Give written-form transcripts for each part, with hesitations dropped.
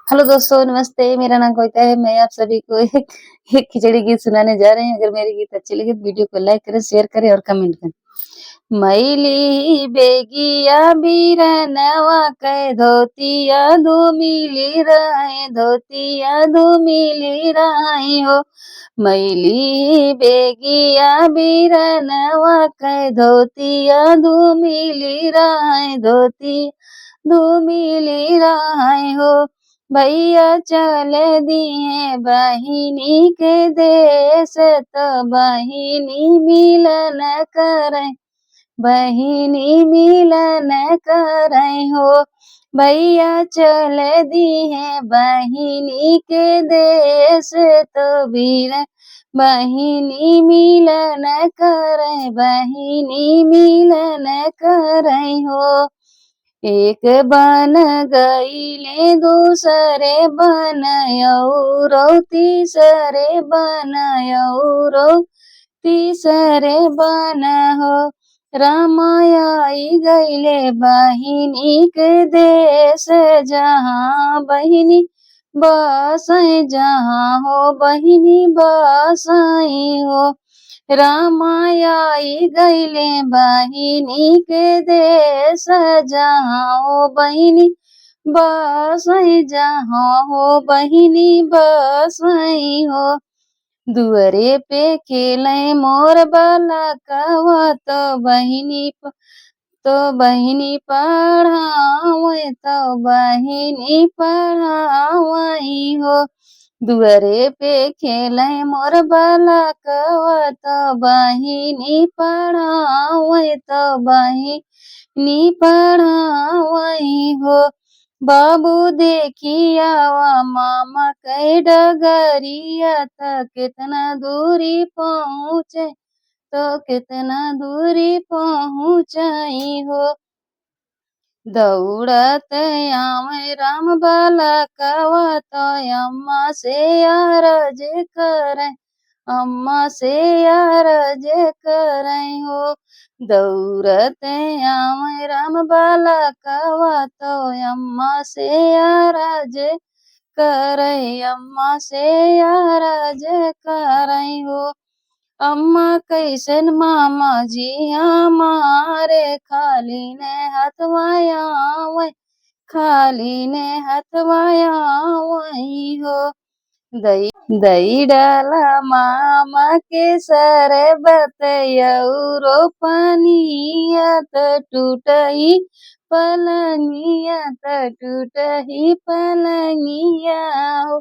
Hello दोस्तों, नमस्ते। मेरा नाम कविता है। मैं आप सभी को एक खिचड़ी गीत सुनाने जा रही हूँ। अगर मेरी गीत अच्छी लगे तो वीडियो को लाइक करें, शेयर करें और कमेंट करें। मैली बेगिया बीरनवा कै धोतिया धूमिली राय धोतिया धूमिली राय हो। मैली बेगिया बीरनवा कै धोतिया धूमिली राय धोती धूमिली राय हो। भैया चल दिए बहिनी के देश तो बहिनी मिलन करे बहिनी मिलन करे हो। भैया चल दिए बहिनी के देश तो वीर बहिनी मिलन करे बहिनी मिलन करे हो। एक बन गईले दूसरे बन औरो तीसरे बन औरो तीसरे बन हो। रामायाई गईले बहिनी के देश जहाँ बहिनी बसाई जहाँ हो बहिनी बसाई हो। रामायाई गईले बहिनी के देश जहाँ हो बहिनी बसाई जहाँ हो बहिनी बसाई हो। दुअरे पे खेले मोर बालकवा तो बहिनी पढ़ावे तो बहिनी पढ़ावई हो। दुअरे पे खेले मोर बालकवा तो बहिनी पढ़ावे तो बहिनी पढ़ावई हो। बाबू देखिया मामा कै डगरिया त कितना दूरी पहुँचे तो कितना दूरी पहुँचाई हो। दौड़त आवे राम बालकवा तो अम्मा से अरज करे अम्मा से अरज करे हो। दौड़त आवे राम बालकवा तो अम्मा से अरज करे अम्मा से अरज करे हो। अम्मा कैसन मामा जी हमारे खाली ने हथवाया वै खाली ने हथवाया वही हो। दई दई डाला मामा के सर बतयौरो पनिया त टूटही पलंगिया त टूटही पलंगिया हो।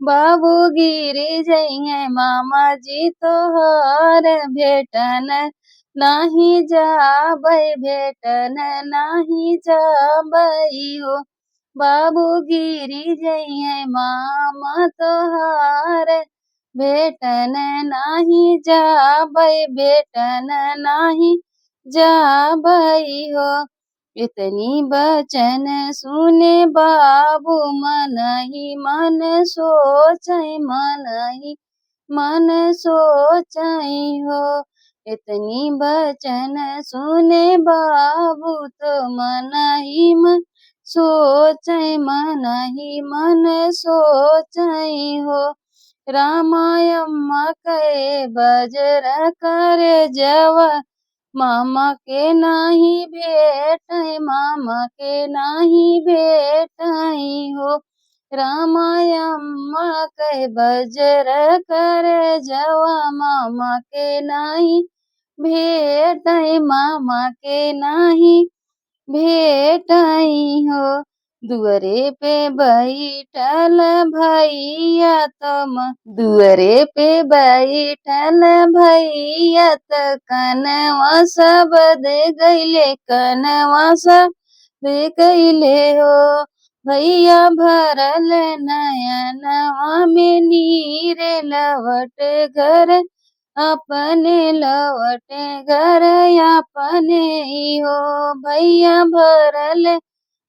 बाबू गिरी जइहे मामा जी तोहर भेटन नाही जाबै भेटन नाही जाबै हो। बाबू गिरी जइहे मामा तोहार भेटन नाही जाबै भेटन नाही जाबै हो। इतनी बचन सुने बाबू मन ही मन सोचै मन ही मन सोचै हो। इतनी बचन सुने बाबू तो मन ही मन सोचै मन ही मन सोचै हो। रामायम्मा कै बजर करे जवा मामा के नाही भेटै मामा के नाही भेटै हो। रामायम्मा कै बजर करे जवा मामा के नाही भेटै मामा के नाही भेटै हो। दुअरे पे बैठल भैया दुअरे पे बैठल भैया त कनवा सब दे गईले कनवा सब दे गईले हो। भैया भरल नयनवा में नीर लवट घर अपने लवटे घर अपने हो। भैया भरल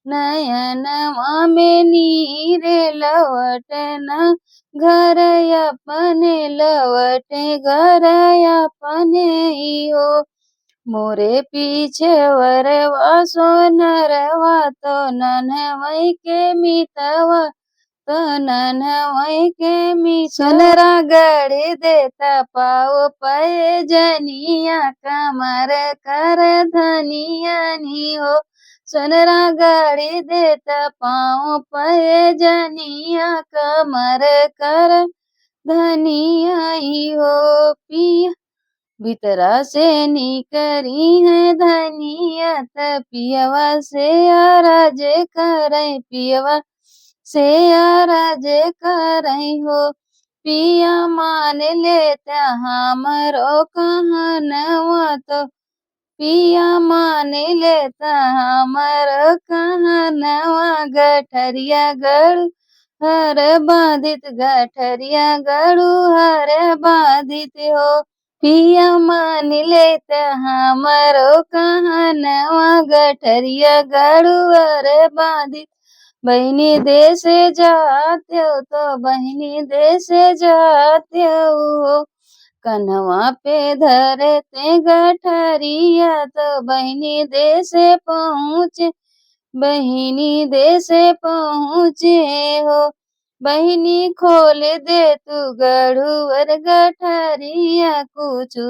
नयनवा में नीर लवटना घर अपने लवटे घर अपने हो। मोरे पीछे वरवा सोनरवा तो नन्हवई के मितवा तो नन्हवई के सोनरा गढ़ देता पाओ पए जनिया कमर कर धनिया नी हो सोनरा गढ़ देता पाओ पए जनिया कमर कर धनिया ही हो पिया भीतरा से निकरी है धनिया त पियवा से आराज करे पियवा से आराज करे हो पिया मान लेता हमरो कहनवा तो पिया मान लेता हमरो कहनवा गठरिया गड़ू हर बाधित गठरिया गड़ू हर बाधित हो पिया मान लेता हमरो कहनवा गठरिया गड़ू हर बाधित बहिनी देश जाते हो तो बहिनी देश जाते हो कन्हवा पे धरते गठरिया तो बहिनी देश पहुँचे बहिनी देश पहुँचे हो बहिनी खोल दे तू गढ़ुअर गठरिया कुछु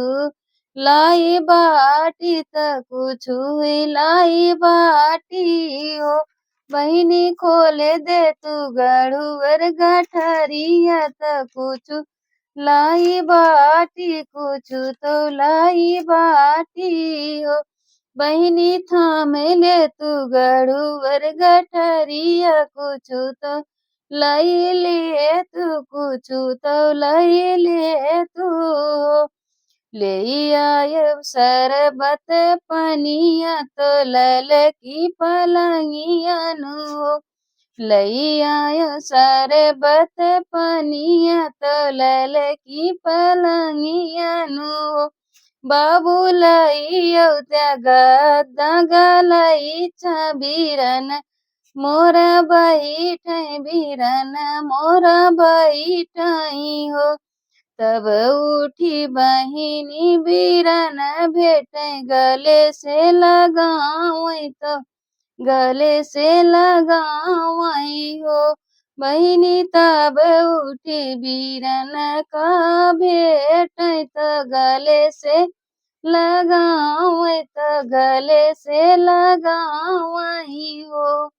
लाई बाटी त कुछु लाई बाटी हो बहिनी खोल दे तू गढ़ुअर गठरिया त कुछु लाई बाटी कुछु तो लाई बाटी हो बहिनी थाम ले तू गढ़ुअर गठरिया कुछु तो लई ले तू कुछु तो लई ले तू ले आयब शरबत पनिया तो लल की पलंगिया नु लई आयो शरबत पनिया तो लल की पलंगिया नु बाबू लई त्या गद्दा गलई बीरन मोरा बैठ बीरन मोरा बैठई हो तब उठी बहिनी बीरन भेट गले से लगावई तो गले से लगावई हो बहिनी तब उठी बीरन का भेट तो गले से लगावई तो गले से लगावई हो